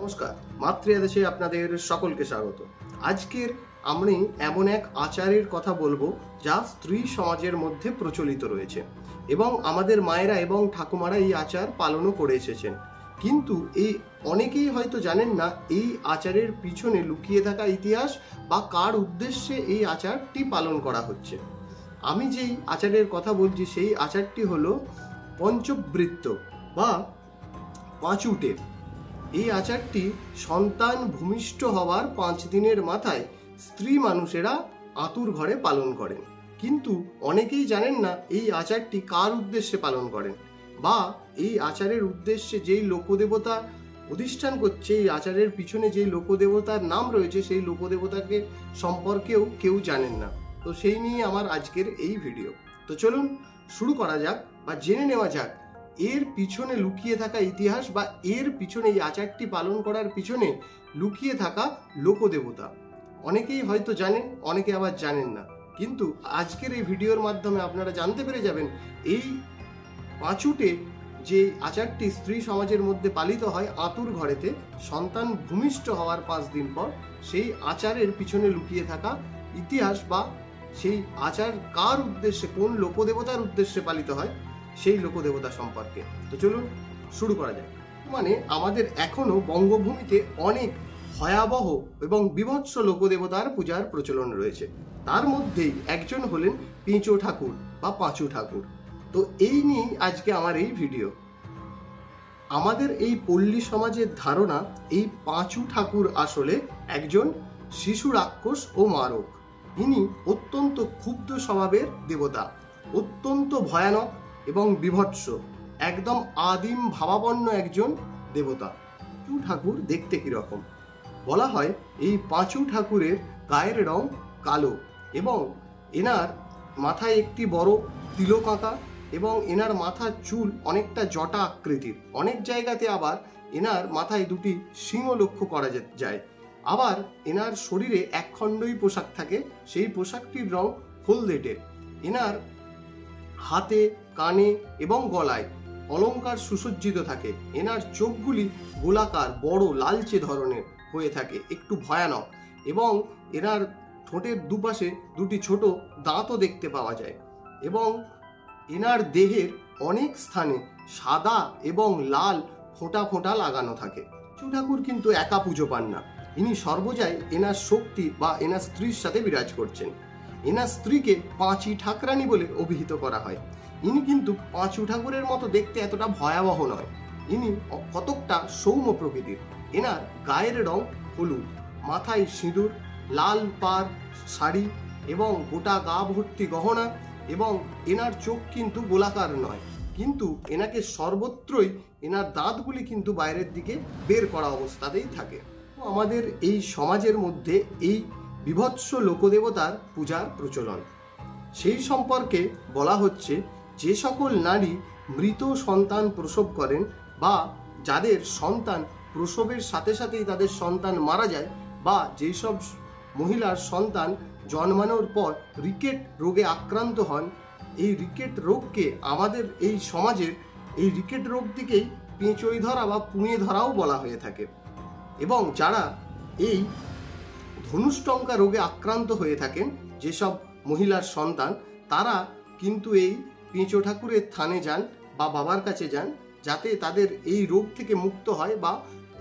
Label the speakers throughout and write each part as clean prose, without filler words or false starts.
Speaker 1: নমস্কার, মাতৃয়াদেশে আপনাদের সকলকে স্বাগত। আজকের আমি এমন এক আচারের কথা বলবো যা স্ত্রী সমাজের মধ্যে প্রচলিত রয়েছে এবং আমাদের মায়েরা এবং ঠাকুমারা এই আচার পালনও করে এসেছেন। কিন্তু এই অনেকেই হয়তো জানেন না এই আচারের পিছনে লুকিয়ে থাকা ইতিহাস বা কার উদ্দেশ্যে এই আচারটি পালন করা হচ্ছে। আমি যেই আচারের কথা বলছি সেই আচারটি হলো পঞ্চবৃত্ত বা পাঁচুটে। এই আচারটি সন্তান ভূমিষ্ঠ হওয়ার 5 দিনের মাথায় স্ত্রী মানুষেরা আতুর ঘরে পালন করেন। কিন্তু অনেকেই জানেন না এই আচারটি কার উদ্দেশ্যে পালন করেন বা এই আচারের উদ্দেশ্যে যেই লোকদেবতা অধিষ্ঠান করছে, এই আচারের পিছনে যেই লোকদেবতার নাম রয়েছে সেই লোকদেবতাকে সম্পর্কেও কেউ জানেন না। তো সেই নিয়ে আমার আজকের এই ভিডিও। তো চলুন শুরু করা যাক বা জেনে নেওয়া যাক এর পিছনে লুকিয়ে থাকা ইতিহাস বা এর পিছনে এই আচারটি পালন করার পিছনে লুকিয়ে থাকা লোকদেবতা। অনেকেই হয়তো জানেন, অনেকে আবার জানেন না। কিন্তু আজকের এই ভিডিওর মাধ্যমে আপনারা জানতে পেরে যাবেন এই পাঁচুটে যে আচারটি স্ত্রী সমাজের মধ্যে পালিত হয় আতুর ঘরেতে সন্তান ভূমিষ্ঠ হওয়ার 5 দিন পর, সেই আচারের পিছনে লুকিয়ে থাকা ইতিহাস বা সেই আচার কার উদ্দেশ্যে, কোন লোকদেবতার উদ্দেশ্যে পালিত হয় সেই লোকদেবতা সম্পর্কে। তো চলুন শুরু করা যাক। মানে আমাদের এখনো বঙ্গভূমিতে অনেক ভয়াবহ এবং বিভৎস লোকদেবতার পূজার প্রচলন রয়েছে। তার মধ্যেই একজন হলেন পেঁচো ঠাকুর বা পাঁচু ঠাকুর। তো এই নিয়েই আজকে আমার এই ভিডিও। আমাদের এই পল্লী সমাজের ধারণা এই পাঁচু ঠাকুর আসলে একজন শিশু রাক্ষস ও মারক। ইনি অত্যন্ত ক্ষুব্ধ স্বভাবের দেবতা, অত্যন্ত ভয়ানক এবং বিভৎস, একদম আদিম ভাবাপন্ন একজন দেবতা। পাঁচু ঠাকুর দেখতে কিরকম? বলা হয় এই পাঁচু ঠাকুরের গায়ের রং কালো এবং এনার মাথায় একটি বড় তিলক আঁকা এবং এনার মাথার চুল অনেকটা জটা আকৃতির। অনেক জায়গাতে আবার এনার মাথায় 2টি সিংহ লক্ষ্য করা যায়। আবার এনার শরীরে একখণ্ডই পোশাক থাকে, সেই পোশাকটির রং হলদেটে। এনার হাতে, কানে এবং গলায় অলংকার সুসজ্জিত থাকে। এনার চোখগুলি গোলাকার, বড়, লালচে ধরনের হয়ে থাকে, একটু ভয়ানক, এবং এনার ঠোঁটের দুপাশে 2টি ছোট দাঁতও দেখতে পাওয়া যায় এবং এনার দেহের অনেক স্থানে সাদা এবং লাল ফোঁটা ফোঁটা লাগানো থাকে। পাঁচু ঠাকুর কিন্তু একা পুজো পান না, ইনি সর্বজায় এনার শক্তি বা এনার স্ত্রীর সাথে বিরাজ করছেন। এনার স্ত্রীকে পাঁচি ঠাকরানী বলে অভিহিত করা হয়। ইনি কিন্তু পাঁচু ঠাকুরের মতো দেখতে এতটা ভয়াবহ নয়, ইনি কতকটা সৌম্য প্রকৃতির। এনার গায়ের রং হলুদ, মাথায় সিঁদুর, লাল পাড় শাড়ি এবং গোটা গা ভর্তি গহনা, এবং এনার চোখ কিন্তু গোলাকার নয়, কিন্তু এনাকে সর্বত্রই এনার দাঁতগুলি কিন্তু বাইরের দিকে বের করা অবস্থাতেই থাকে। আমাদের এই সমাজের মধ্যে এই বিভৎস লোকদেবতার পূজার প্রচলন, সেই সম্পর্কে বলা হচ্ছে যে সকল নারী মৃত সন্তান প্রসব করেন বা যাদের সন্তান প্রসবের সাথে সাথেই তাদের সন্তান মারা যায়, বা যেই সব মহিলার সন্তান জন্মানোর পর রিকেট রোগে আক্রান্ত হন, এই রিকেট রোগকে আমাদের এই সমাজের এই রিকেট রোগ দিকেই পেঁচোই ধরা বা পুঁয়ে ধরাও বলা হয়ে থাকে। এবং যারা এই ধনুষ্টঙ্কা রোগে আক্রান্ত হয়ে থাকেন যেসব মহিলার সন্তান, তারা কিন্তু এই পেঁচো ঠাকুরের থানে যান বা বাবার কাছে যান, যাতে তাদের এই রোগ থেকে মুক্ত হয়, বা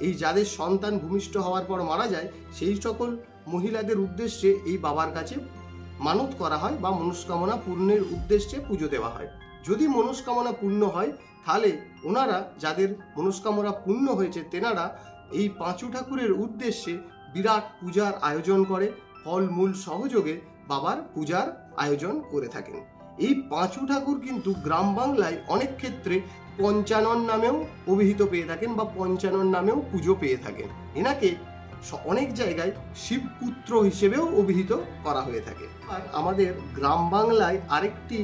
Speaker 1: এই যাদের সন্তান ভূমিষ্ঠ হওয়ার পর মারা যায় সেই সকল মহিলাদের উদ্দেশ্যে এই বাবার কাছে মানত করা হয় বা মনস্কামনা পূর্ণের উদ্দেশ্যে পুজো দেওয়া হয়। যদি মনস্কামনা পূর্ণ হয় তাহলে ওনারা, যাদের মনস্কামনা পূর্ণ হয়েছে, তেনারা এই পাঁচু ঠাকুরের উদ্দেশ্যে বিরাট পূজার আয়োজন করে, ফলমূল সহযোগে বাবার পূজার আয়োজন করে থাকেন। এই পাঁচু ঠাকুর কিন্তু গ্রাম বাংলায় অনেক ক্ষেত্রে পঞ্চানন নামেও অভিহিত পেয়ে থাকেন বা পঞ্চানন নামেও পুজো পেয়ে থাকেন। এনাকে অনেক জায়গায় শিবপুত্র হিসেবেও অভিহিত করা হয়ে থাকে। আর আমাদের গ্রাম বাংলায় আরেকটি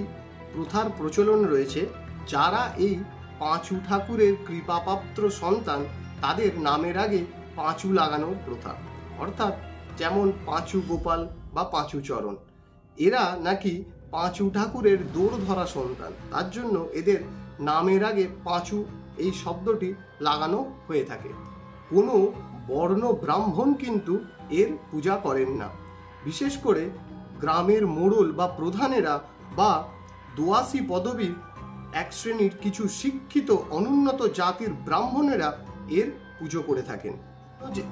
Speaker 1: প্রথার প্রচলন রয়েছে, যারা এই পাঁচু ঠাকুরের কৃপাপাত্র সন্তান তাদের নামের আগে পাঁচু লাগানোর প্রথা, অর্থাৎ যেমন পাঁচু গোপাল বা পাঁচু চরণ। এরা নাকি পাঁচু ঠাকুরের দৌড় ধরা সন্তান, তার জন্য এদের নামের আগে পাঁচু এই শব্দটি লাগানো হয়ে থাকে। কোনো বর্ণ ব্রাহ্মণ কিন্তু এর পূজা করেন না। বিশেষ করে গ্রামের মোড়ল বা প্রধানেরা বা দোয়াসি পদবীর এক শ্রেণীর কিছু শিক্ষিত অনুন্নত জাতির ব্রাহ্মণেরা এর পুজো করে থাকেন।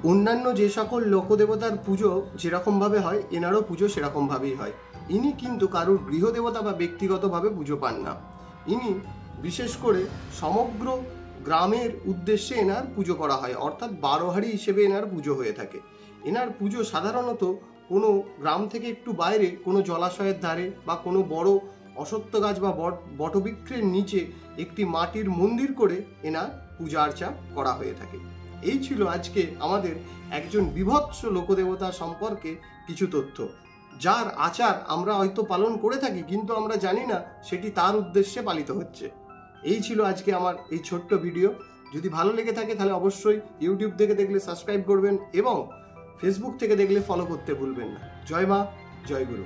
Speaker 1: অন্যান্য যে সকল লোকদেবতার পুজো যেরকমভাবে হয়, এনারও পুজো সেরকমভাবেই হয়। ইনি কিন্তু কারোর গৃহদেবতা বা ব্যক্তিগতভাবে পুজো পান না। ইনি বিশেষ করে সমগ্র গ্রামের উদ্দেশ্যে এনার পুজো করা হয়, অর্থাৎ বারোহারি হিসেবে এনার পুজো হয়ে থাকে। এনার পুজো সাধারণত কোনো গ্রাম থেকে একটু বাইরে কোনো জলাশয়ের ধারে বা কোনো বড় অশ্বত্থ গাছ বা বটবৃক্ষের নিচে একটি মাটির মন্দির করে এনার পূজা আর্চা করা হয়ে থাকে। এই ছিল আজকে আমাদের একজন বিভৎস লোকদেবতা সম্পর্কে কিছু তথ্য, যার আচার আমরা হয়তো পালন করে থাকি কিন্তু আমরা জানি না সেটি তার উদ্দেশ্যে পালিত হচ্ছে। এই ছিল আজকে আমার এই ছোট্ট ভিডিও। যদি ভালো লেগে থাকে তাহলে অবশ্যই ইউটিউব থেকে দেখলে সাবস্ক্রাইব করবেন এবং ফেসবুক থেকে দেখলে ফলো করতে ভুলবেন না। জয় মা, জয় গুরু।